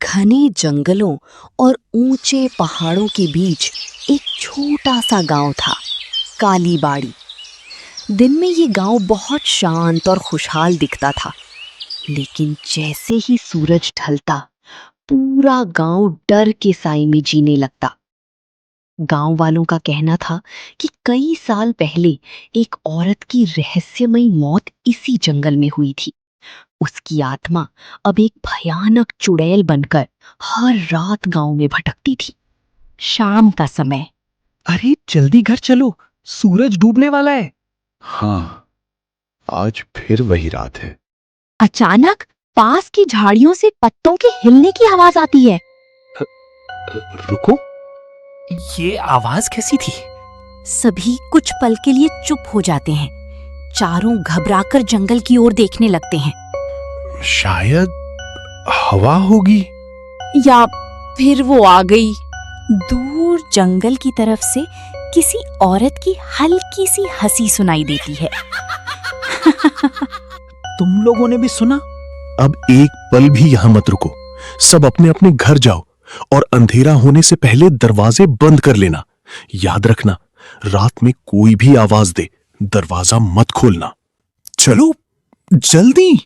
घने जंगलों और ऊंचे पहाड़ों के बीच एक छोटा सा गांव था, कालीबाड़ी। दिन में ये गांव बहुत शांत और खुशहाल दिखता था, लेकिन जैसे ही सूरज ढलता, पूरा गांव डर के साए में जीने लगता। गांव वालों का कहना था कि कई साल पहले एक औरत की रहस्यमयी मौत इसी जंगल में हुई थी। उसकी आत्मा अब एक भयानक चुड़ैल बनकर हर रात गांव में भटकती थी। शाम का समय। अरे जल्दी घर चलो, सूरज डूबने वाला है। हाँ, आज फिर वही रात है। अचानक पास की झाड़ियों से पत्तों के हिलने की आवाज आती है। रुको, ये आवाज कैसी थी? सभी कुछ पल के लिए चुप हो जाते हैं। चारों घबराकर जंगल की ओर देखने लगते हैं। शायद हवा होगी, या फिर वो आ गई। दूर जंगल की तरफ से किसी औरत की हल्की सी हंसी सुनाई देती है। तुम लोगों ने भी सुना? अब एक पल भी यहां मत रुको, सब अपने अपने घर जाओ और अंधेरा होने से पहले दरवाजे बंद कर लेना। याद रखना, रात में कोई भी आवाज दे, दरवाजा मत खोलना। चलो जल्दी।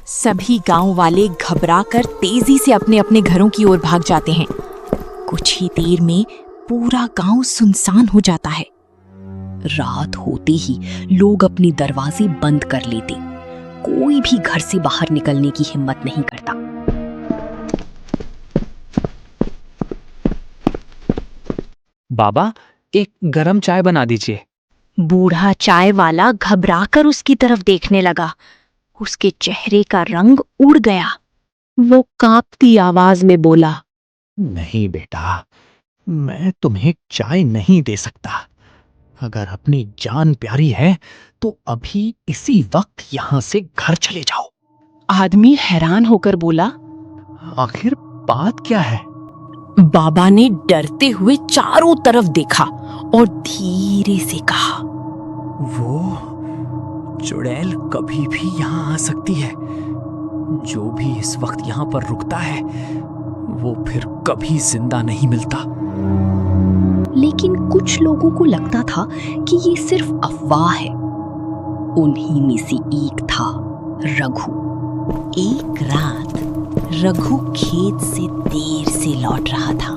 सभी गांव वाले घबराकर तेजी से अपने अपने घरों की ओर भाग जाते हैं। कुछ ही देर में पूरा गांव सुनसान हो जाता है। रात होते ही लोग अपने दरवाजे बंद कर लेते। कोई भी घर से बाहर निकलने की हिम्मत नहीं करता। बाबा, एक गरम चाय बना दीजिए। बूढ़ा चाय वाला घबराकर उसकी तरफ देखने लगा। उसके चेहरे का रंग उड़ गया। वो कांपती आवाज में बोला, नहीं बेटा, मैं तुम्हें चाय नहीं दे सकता। अगर अपनी जान प्यारी है तो अभी इसी वक्त यहां से घर चले जाओ। आदमी हैरान होकर बोला, आखिर बात क्या है? बाबा ने डरते हुए चारों तरफ देखा और धीरे से कहा, वो चुड़ैल कभी भी यहां आ सकती है। जो भी इस वक्त यहां पर रुकता है वो फिर कभी जिंदा नहीं मिलता। लेकिन कुछ लोगों को लगता था कि ये सिर्फ अफवाह है। उन्हीं में से एक था रघु। एक रात रघु खेत से देर से लौट रहा था।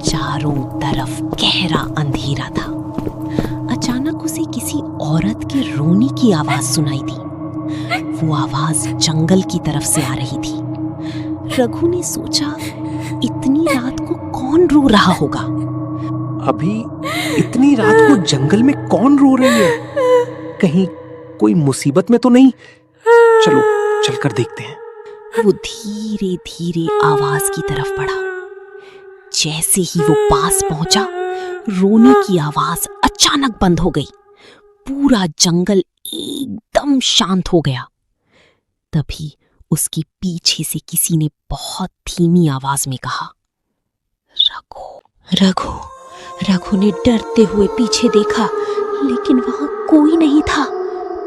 चारों तरफ गहरा अंधेरा था। अचानक उसे किसी औरत के रोने की आवाज सुनाई दी। वो आवाज जंगल की तरफ से आ रही थी। रघु ने सोचा, इतनी रात को कौन रो रहा होगा? अभी इतनी रात को जंगल में कौन रो रही है? कहीं कोई मुसीबत में तो नहीं? चलो चलकर देखते हैं। वो धीरे धीरे आवाज की तरफ बढ़ा। जैसे ही वो पास पहुंचा, रोने की आवाज अचानक बंद हो गई। पूरा जंगल एकदम शांत हो गया। तभी उसके पीछे से किसी ने बहुत धीमी आवाज में कहा, रघु। रघु रघु ने डरते हुए पीछे देखा, लेकिन वहां कोई नहीं था।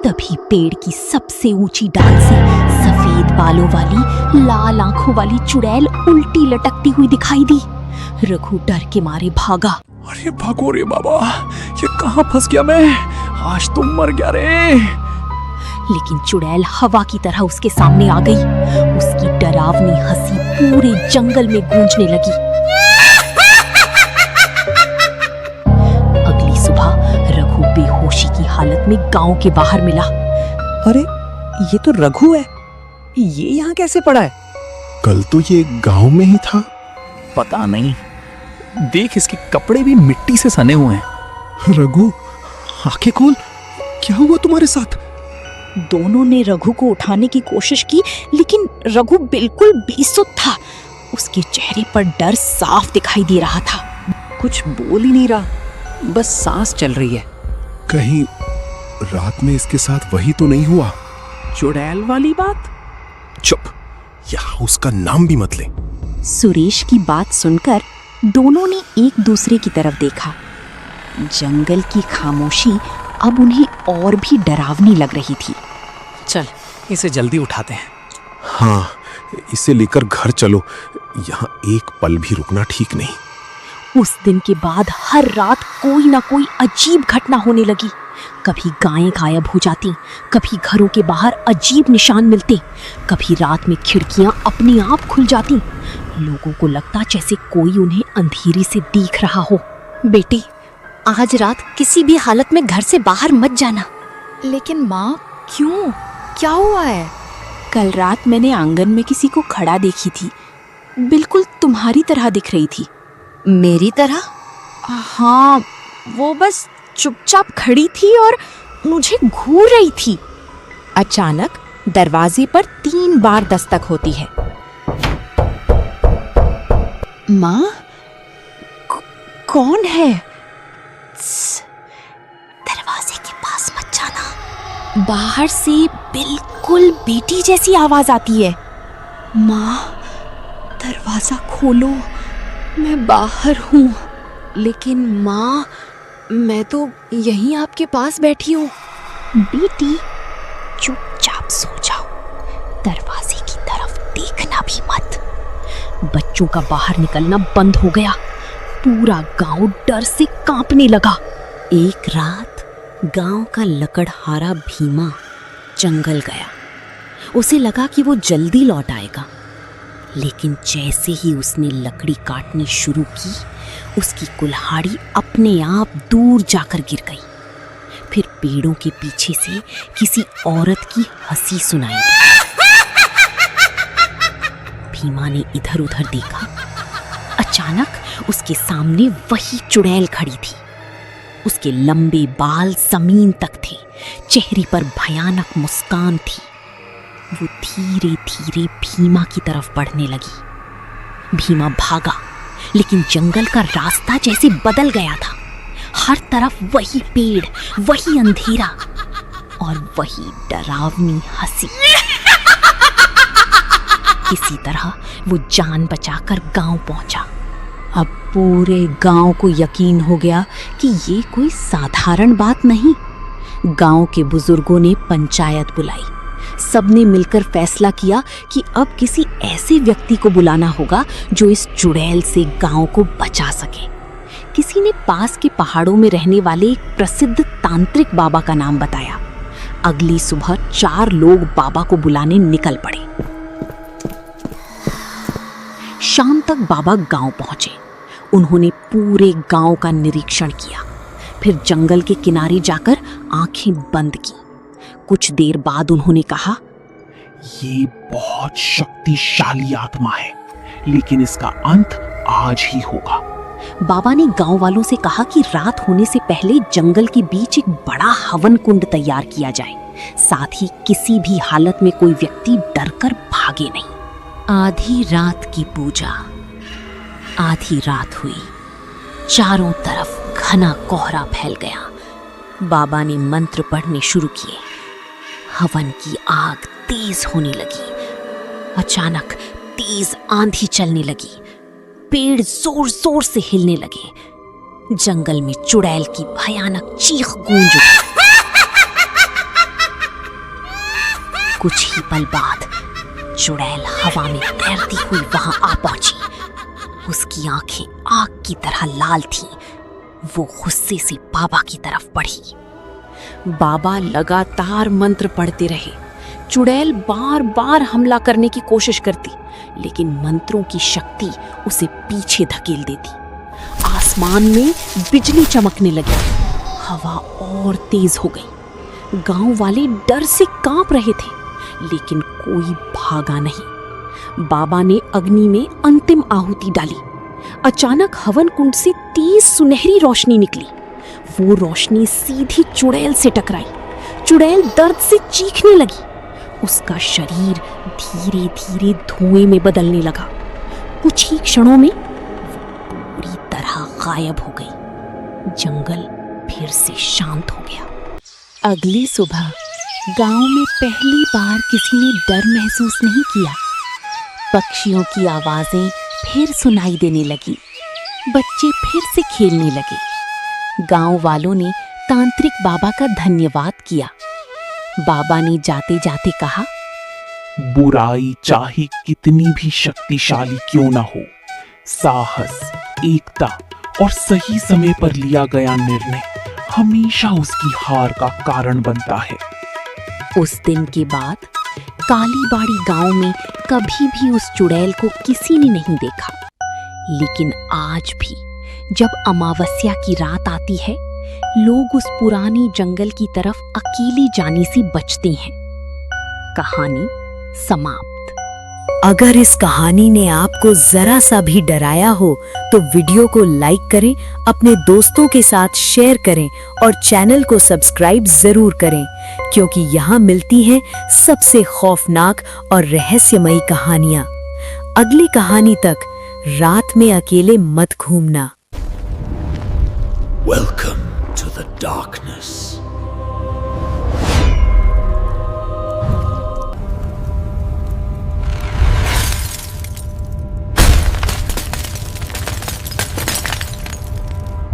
तभी पेड़ की सबसे ऊंची डाल से सफेद बालों वाली, लाल आंखों वाली चुड़ैल उल्टी लटकती हुई दिखाई दी। रघु डर के मारे भागा। अरे भागो रे बाबा, ये कहां फंस गया मैं? आज तो मर गया रे। लेकिन चुड़ैल हवा की तरह उसके सामने आ गई। उसकी डरावनी हंसी पूरे जंगल में गूंजने लगी। अगली सुबह रघु बेहोशी की हालत में गांव के बाहर मिला। अरे ये तो रघु है, ये यहाँ कैसे पड़ा है? कल तो ये गांव में ही था। पता नहीं, देख इसके कपड़े भी मिट्टी से सने हुए हैं। रघु, आंखें खोल, क्या हुआ तुम्हारे साथ? दोनों ने रघु को उठाने की कोशिश की, लेकिन रघु बिल्कुल बेसुध था। उसके चेहरे पर डर साफ दिखाई दे रहा था। कुछ बोल ही नहीं रहा, बस सांस चल रही है। कहीं रात में इसके साथ वही तो नहीं हुआ? चुड़ैल वाली बात? चुप, यहाँ उसका नाम भी मत ले। सुरेश की बात सुनकर दोनों ने एक दूसरे की तरफ देखा। जंगल की खामोशी अब उन्हें और भी डरावनी लग रही थी। चल इसे जल्दी उठाते हैं। हाँ, इसे लेकर घर चलो, यहाँ एक पल भी रुकना ठीक नहीं। उस दिन के बाद हर रात कोई ना कोई अजीब घटना होने लगी। कभी गायें गायब हो जाती, कभी घरों के बाहर अजीब निशान मिलते, कभी रात में खिड़कियां अपने आप खुल जाती। लोगों को लगता जैसे कोई उन्हें अंधेरे से देख रहा हो। बेटी, आज रात किसी भी हालत में घर से बाहर मत जाना। लेकिन माँ, क्यों? क्या हुआ है? कल रात मैंने आंगन में किसी को खड़ा देखी थी, बिल्कुल तुम्हारी तरह दिख रही थी। मेरी तरह? हाँ, वो बस चुपचाप खड़ी थी और मुझे घूर रही थी। अचानक दरवाजे पर 3 बार दस्तक होती है। माँ, कौन है? दरवाजे के पास मत जाना। बाहर से बिल्कुल बेटी जैसी आवाज आती है। माँ, दरवाजा खोलो, मैं बाहर हूँ। लेकिन माँ, मैं तो यहीं आपके पास बैठी हूँ। बेटी, चुपचाप सो जाओ, दरवाजे की तरफ देखना भी मत। बच्चों का बाहर निकलना बंद हो गया। पूरा गांव डर से कांपने लगा। एक रात गांव का लकड़हारा भीमा जंगल गया। उसे लगा कि वो जल्दी लौट आएगा, लेकिन जैसे ही उसने लकड़ी काटनी शुरू की, उसकी कुल्हाड़ी अपने आप दूर जाकर गिर गई। फिर पेड़ों के पीछे से किसी औरत की हंसी सुनाई दी। भीमा ने इधर उधर देखा। अचानक उसके सामने वही चुड़ैल खड़ी थी। उसके लंबे बाल जमीन तक थे, चेहरे पर भयानक मुस्कान थी। वो धीरे धीरे भीमा की तरफ बढ़ने लगी। भीमा भागा, लेकिन जंगल का रास्ता जैसे बदल गया था। हर तरफ वही पेड़, वही अंधेरा और वही डरावनी हंसी। इसी तरह वो जान बचाकर गांव पहुंचा। अब पूरे गांव को यकीन हो गया कि ये कोई साधारण बात नहीं। गांव के बुजुर्गों ने पंचायत बुलाई। सबने मिलकर फैसला किया कि अब किसी ऐसे व्यक्ति को बुलाना होगा जो इस चुड़ैल से गांव को बचा सके। किसी ने पास के पहाड़ों में रहने वाले एक प्रसिद्ध तांत्रिक बाबा का नाम बताया। अगली सुबह 4 लोग बाबा को बुलाने निकल पड़े। शाम तक बाबा गांव पहुंचे। उन्होंने पूरे गांव का निरीक्षण किया, फिर जंगल के किनारे जाकर आंखें बंद की। कुछ देर बाद उन्होंने कहा, ये बहुत शक्तिशाली आत्मा है, लेकिन इसका अंत आज ही होगा। बाबा ने गांव वालों से कहा कि रात होने से पहले जंगल के बीच एक बड़ा हवन कुंड तैयार किया जाए। साथ ही किसी भी हालत में कोई व्यक्ति डरकर भागे नहीं। आधी रात की पूजा। आधी रात हुई। चारों तरफ घना कोहरा फैल गया। बाबा ने मंत्र पढ़ने शुरू किए। हवन की आग तेज होने लगी। अचानक तेज आंधी चलने लगी। पेड़ जोर जोर से हिलने लगे। जंगल में चुड़ैल की भयानक चीख गूंज उठी। कुछ ही पल बाद चुड़ैल हवा में तैरती हुई वहां आ पहुंची। उसकी आंखें आग की तरह लाल थीं। वो गुस्से से बाबा की तरफ बढ़ी। बाबा लगातार मंत्र पढ़ते रहे। चुड़ैल बार बार हमला करने की कोशिश करती, लेकिन मंत्रों की शक्ति उसे पीछे धकेल देती। आसमान में बिजली चमकने लगी। हवा और तेज हो गई। गांव वाले डर से कांप रहे थे, लेकिन कोई भागा नहीं। बाबा ने अग्नि में अंतिम आहुति डाली। अचानक हवन कुंड से तेज सुनहरी रोशनी निकली। वो रोशनी सीधी चुड़ैल से टकराई। चुड़ैल दर्द से चीखने लगी। उसका शरीर धीरे धीरे धुएं में बदलने लगा। कुछ ही क्षणों में वो पूरी तरह गायब हो गई। जंगल फिर से शांत हो गया। अगली सुबह गांव में पहली बार किसी ने डर महसूस नहीं किया। पक्षियों की आवाजें फिर सुनाई देने लगी। बच्चे फिर से खेलने लगे। गांव वालों ने तांत्रिक बाबा का धन्यवाद किया। बाबा ने जाते जाते कहा, बुराई चाहे कितनी भी शक्तिशाली क्यों ना हो, साहस, एकता और सही समय पर लिया गया निर्णय हमेशा उसकी हार का कारण बनता है। उस दिन के बाद कालीबाड़ी गांव में कभी भी उस चुड़ैल को किसी ने नहीं देखा। लेकिन आज भी जब अमावस्या की रात आती है, लोग उस पुरानी जंगल की तरफ अकेले जाने से बचते हैं। कहानी समाप्त। अगर इस कहानी ने आपको जरा सा भी डराया हो तो वीडियो को लाइक करें, अपने दोस्तों के साथ शेयर करें और चैनल को सब्सक्राइब जरूर करें, क्योंकि यहाँ मिलती हैं सबसे खौफनाक और रहस्यमयी कहानियाँ। अगली कहानी तक रात में अकेले मत घूमना। Welcome to the dark